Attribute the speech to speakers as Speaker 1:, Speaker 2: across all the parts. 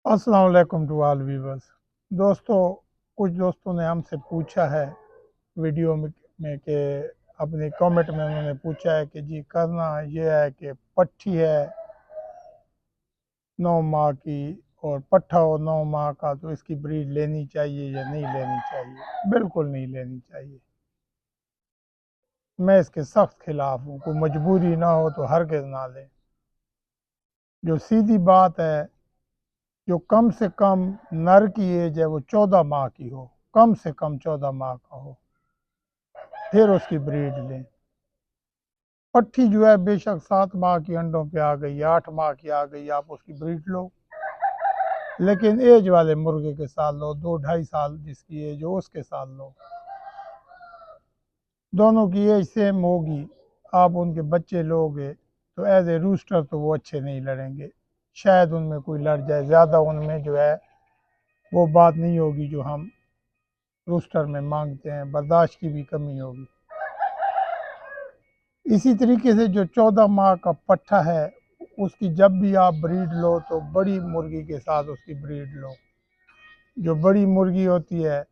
Speaker 1: अस्सलाम वालेकुम to all viewers. दोस्तों, कुछ दोस्तों ने हमसे पूछा है वीडियो में कि अपने कमेंट में उन्होंने पूछा है कि जी करना ये है कि पट्ठी है 9 माह की और पट्ठा हो 9 माह का, तो इसकी ब्रीड लेनी चाहिए या नहीं लेनी चाहिए। बिल्कुल नहीं लेनी चाहिए। मैं इसके सख्त खिलाफ हूँ। कोई मजबूरी ना हो तो हरगिज़ ना लें। जो सीधी बात है, जो कम से कम नर की एज है वो 14 माह की हो, कम से कम 14 माह का हो, फिर उसकी ब्रीड लें। पट्ठी जो है बेशक 7 माह की अंडों पे आ गई, 8 माह की आ गई, आप उसकी ब्रीड लो, लेकिन एज वाले मुर्गे के साथ लो। 2-2.5 साल जिसकी एज हो उसके साथ लो। दोनों की एज सेम होगी, आप उनके बच्चे लोगे तो एज ए रूस्टर तो वो अच्छे नहीं लड़ेंगे। शायद उनमें कोई लड़ जाए, ज़्यादा उनमें जो है वो बात नहीं होगी जो हम रूस्टर में मांगते हैं, बर्दाश्त की भी कमी होगी। इसी तरीके से जो 14 माह का पट्ठा है उसकी जब भी आप ब्रीड लो तो बड़ी मुर्गी के साथ उसकी ब्रीड लो। जो बड़ी मुर्गी होती है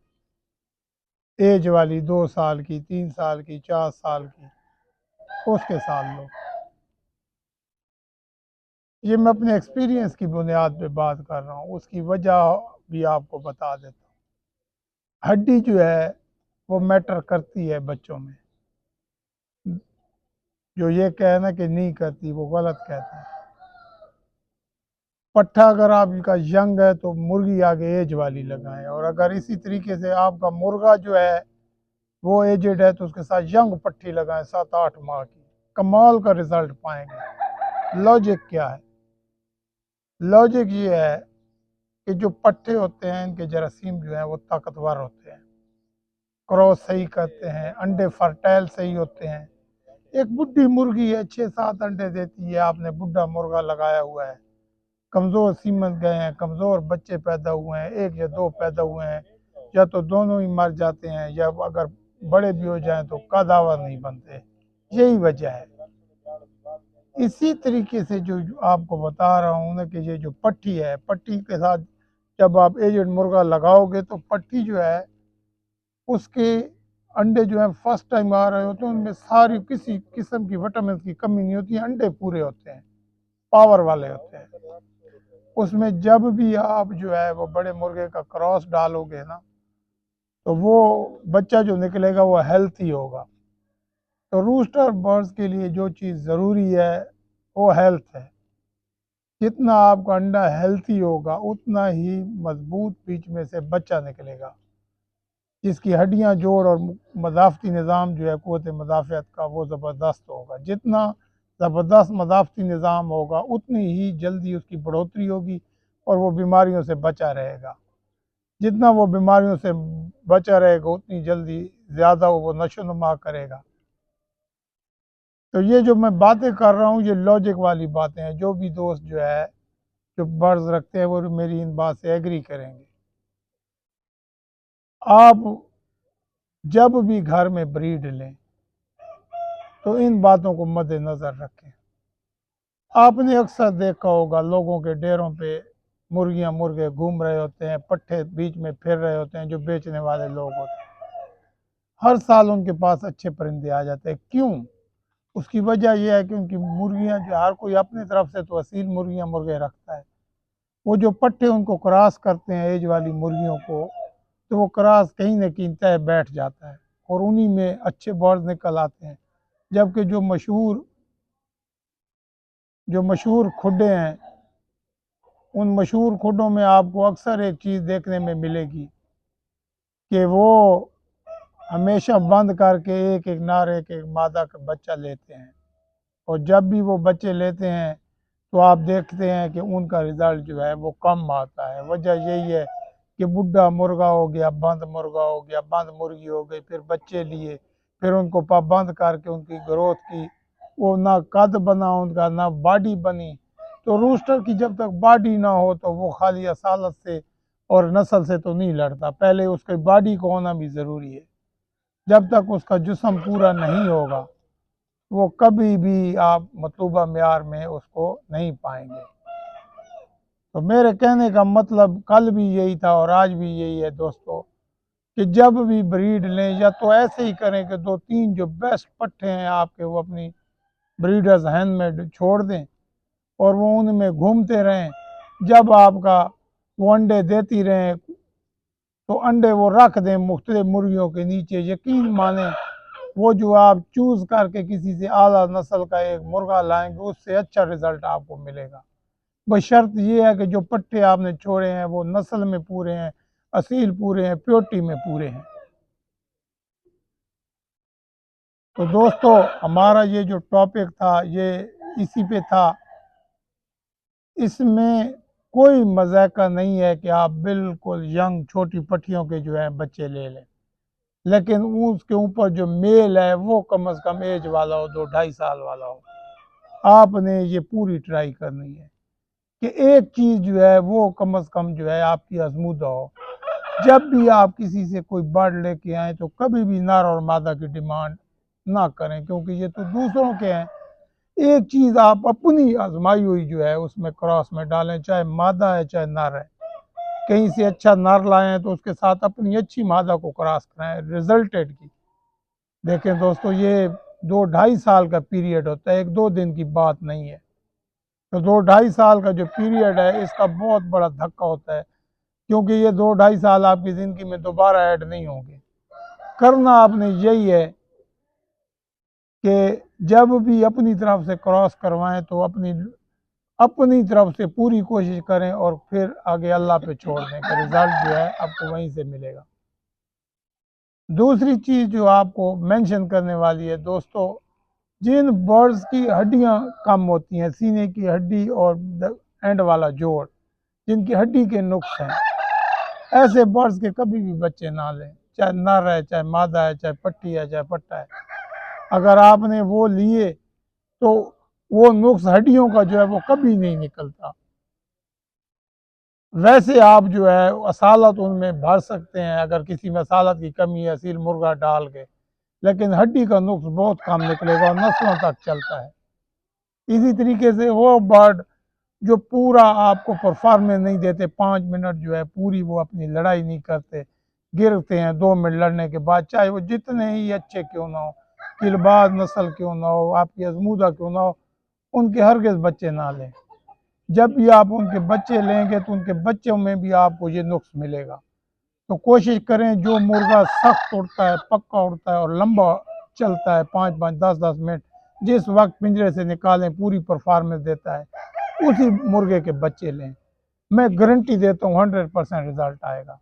Speaker 1: एज वाली, 2 साल की, 3 साल की, 4 साल की, उसके साथ लो। ये मैं अपने एक्सपीरियंस की बुनियाद पे बात कर रहा हूँ, उसकी वजह भी आपको बता देता हूँ। हड्डी जो है वो मैटर करती है बच्चों में। जो ये कहना कि नहीं करती वो गलत कहता है। पट्ठा अगर आपका यंग है तो मुर्गी आगे एज वाली लगाएं, और अगर इसी तरीके से आपका मुर्गा जो है वो एजेड है तो उसके साथ यंग पट्टी लगाएं 7-8 माह की। कमाल का रिजल्ट पाएंगे। लॉजिक क्या है? लॉजिक ये है कि जो पट्टे होते हैं इनके जरासीम जो है वो ताकतवर होते हैं, क्रॉस सही करते हैं, अंडे फर्टाइल सही होते हैं। एक बुढ़ी मुर्गी है 6-7 अंडे देती है, आपने बुढ़ा मुर्गा लगाया हुआ है, कमज़ोर सीमन गए हैं, कमज़ोर बच्चे पैदा हुए हैं, 1 या 2 पैदा हुए हैं, या तो दोनों ही मर जाते हैं, या अगर बड़े भी हो जाएं तो कदावर नहीं बनते। यही वजह है। इसी तरीके से जो आपको बता रहा हूँ ना कि ये जो पट्टी है, पट्टी के साथ जब आप एजेड मुर्गा लगाओगे तो पट्टी जो है उसके अंडे जो है फर्स्ट टाइम आ रहे होते हैं, उनमें सारी किसी किस्म की विटामिन की कमी नहीं होती है, अंडे पूरे होते हैं, पावर वाले होते हैं। उसमें जब भी आप जो है वो बड़े मुर्गे का क्रॉस डालोगे ना तो वो बच्चा जो निकलेगा वो हेल्थी होगा। तो रूस्टर बर्ड्स के लिए जो चीज़ ज़रूरी है वो हेल्थ है। जितना आपका अंडा हेल्थी होगा उतना ही मजबूत बीच में से बच्चा निकलेगा, जिसकी हड्डियां, जोड़ और मदाफ़ती निज़ाम जो है, क़ुव्वत मदाफ़त का वो ज़बरदस्त होगा। जितना ज़बरदस्त मदाफ़ती निज़ाम होगा उतनी ही जल्दी उसकी बढ़ोतरी होगी और वो बीमारियों से बचा रहेगा। जितना वो बीमारियों से बचा रहेगा उतनी जल्दी ज़्यादा वो नशो नुमा करेगा। तो ये जो मैं बातें कर रहा हूँ ये लॉजिक वाली बातें हैं। जो भी दोस्त जो है जो बर्ड्स रखते हैं वो मेरी इन बात से एग्री करेंगे। आप जब भी घर में ब्रीड लें तो इन बातों को मद्देनज़र रखें। आपने अक्सर देखा होगा लोगों के डेरों पे मुर्गियां मुर्गे घूम रहे होते हैं, पट्ठे बीच में फिर रहे होते हैं, जो बेचने वाले लोग होते हैं। हर साल उनके पास अच्छे परिंदे आ जाते हैं। क्यों? उसकी वजह यह है कि उनकी मुर्गियां जो, हर कोई अपनी तरफ से तो असील मुर्गियां मुर्गे रखता है, वो जो पट्टे उनको क्रॉस करते हैं एज वाली मुर्गियों को, तो वो क्रॉस कहीं न कहीं तय बैठ जाता है और उन्हीं में अच्छे बर्ड निकल आते हैं। जबकि जो मशहूर खुडे हैं, उन मशहूर खुडों में आपको अक्सर एक चीज़ देखने में मिलेगी कि वो हमेशा बंद करके एक एक नर एक एक मादा का बच्चा लेते हैं, और जब भी वो बच्चे लेते हैं तो आप देखते हैं कि उनका रिज़ल्ट जो है वो कम आता है। वजह यही है कि बुढ़ा मुर्गा हो गया, बंद मुर्गा हो गया, बंद मुर्गी हो गई, फिर बच्चे लिए, फिर उनको पाबंद करके उनकी ग्रोथ की, वो ना कद बना उनका ना बॉडी बनी। तो रूस्टर की जब तक बॉडी ना हो तो वो खाली असालत से और नस्ल से तो नहीं लड़ता, पहले उसकी बॉडी को होना भी ज़रूरी है। जब तक उसका जिस्म पूरा नहीं होगा वो कभी भी आप मतलूबा म्यार में उसको नहीं पाएंगे। तो मेरे कहने का मतलब कल भी यही था और आज भी यही है दोस्तों, कि जब भी ब्रीड लें या तो ऐसे ही करें कि 2-3 जो बेस्ट पट्ठे हैं आपके वो अपनी ब्रीडर्स हैंड में छोड़ दें और वो उनमें घूमते रहें। जब आपका वो अंडे देती रहें तो अंडे वो रख दें मुख्तलिफ मुर्गियों के नीचे। यकीन माने वो जो आप चूज़ करके किसी से आला नस्ल का एक मुर्गा लाएंगे उससे अच्छा रिजल्ट आपको मिलेगा। बशर्त ये है कि जो पट्टे आपने छोड़े हैं वो नस्ल में पूरे हैं, असील पूरे हैं, प्योरिटी में पूरे हैं। तो दोस्तों हमारा ये जो टॉपिक था ये इसी पे था। इसमें कोई मज़ाक़ा नहीं है कि आप बिल्कुल यंग छोटी पट्टियों के जो है बच्चे ले लें, लेकिन उसके ऊपर जो मेल है वो कम से कम एज वाला हो, 2-2.5 साल वाला हो। आपने ये पूरी ट्राई करनी है कि एक चीज़ जो है वो कम से कम जो है आपकी आजमूदा हो। जब भी आप किसी से कोई बर्ड लेके आए तो कभी भी नर और मादा की डिमांड ना करें, क्योंकि ये तो दूसरों के हैं। एक चीज़ आप अपनी आजमाई हुई जो है उसमें क्रॉस में डालें, चाहे मादा है चाहे नर है। कहीं से अच्छा नर लाएं तो उसके साथ अपनी अच्छी मादा को क्रॉस कराएं रिजल्टेड की। देखें दोस्तों ये 2-2.5 साल का पीरियड होता है, 1-2 दिन की बात नहीं है। तो 2-2.5 साल का जो पीरियड है इसका बहुत बड़ा धक्का होता है, क्योंकि ये 2-2.5 साल आपकी ज़िंदगी में दोबारा ऐड नहीं होंगे। करना आपने यही है कि जब भी अपनी तरफ से क्रॉस करवाएं तो अपनी तरफ से पूरी कोशिश करें और फिर आगे अल्लाह पे छोड़ दें कि रिज़ल्ट जो है आपको वहीं से मिलेगा। दूसरी चीज़ जो आपको मेंशन करने वाली है दोस्तों, जिन बर्ड्स की हड्डियां कम होती हैं, सीने की हड्डी और एंड वाला जोड़, जिनकी हड्डी के नुक्स हैं, ऐसे बर्ड्स के कभी भी बच्चे ना लें, चाहे नर है चाहे मादा है, चाहे पट्टी है चाहे पट्टा है। अगर आपने वो लिए तो वो नुक्स हड्डियों का जो है वो कभी नहीं निकलता। वैसे आप जो है असालत उनमें भर सकते हैं अगर किसी में असालत की कमी है असील मुर्गा डाल के, लेकिन हड्डी का नुक्स बहुत कम निकलेगा और नस्लों तक चलता है। इसी तरीके से वो बर्ड जो पूरा आपको परफॉर्मेंस नहीं देते, 5 मिनट जो है पूरी वो अपनी लड़ाई नहीं करते, गिरते हैं 2 मिनट लड़ने के बाद, चाहे वो जितने ही अच्छे क्यों ना हो, किलबाज नस्ल क्यों ना हो, आपकी अजमूदा क्यों ना हो, उनके हरगिज़ बच्चे ना लें। जब भी आप उनके बच्चे लेंगे तो उनके बच्चों में भी आपको ये नुक्स मिलेगा। तो कोशिश करें जो मुर्गा सख्त उड़ता है, पक्का उड़ता है और लंबा चलता है, 5-5 10-10 मिनट जिस वक्त पिंजरे से निकालें पूरी परफॉर्मेंस देता है, उसी मुर्गे के बच्चे लें। मैं गारंटी देता हूँ 100% रिजल्ट आएगा।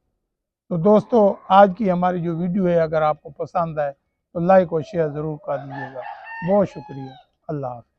Speaker 1: तो दोस्तों आज की हमारी जो वीडियो है अगर आपको पसंद आए तो लाइक और शेयर ज़रूर कर दीजिएगा। बहुत शुक्रिया। अल्लाह हाफ़िज़।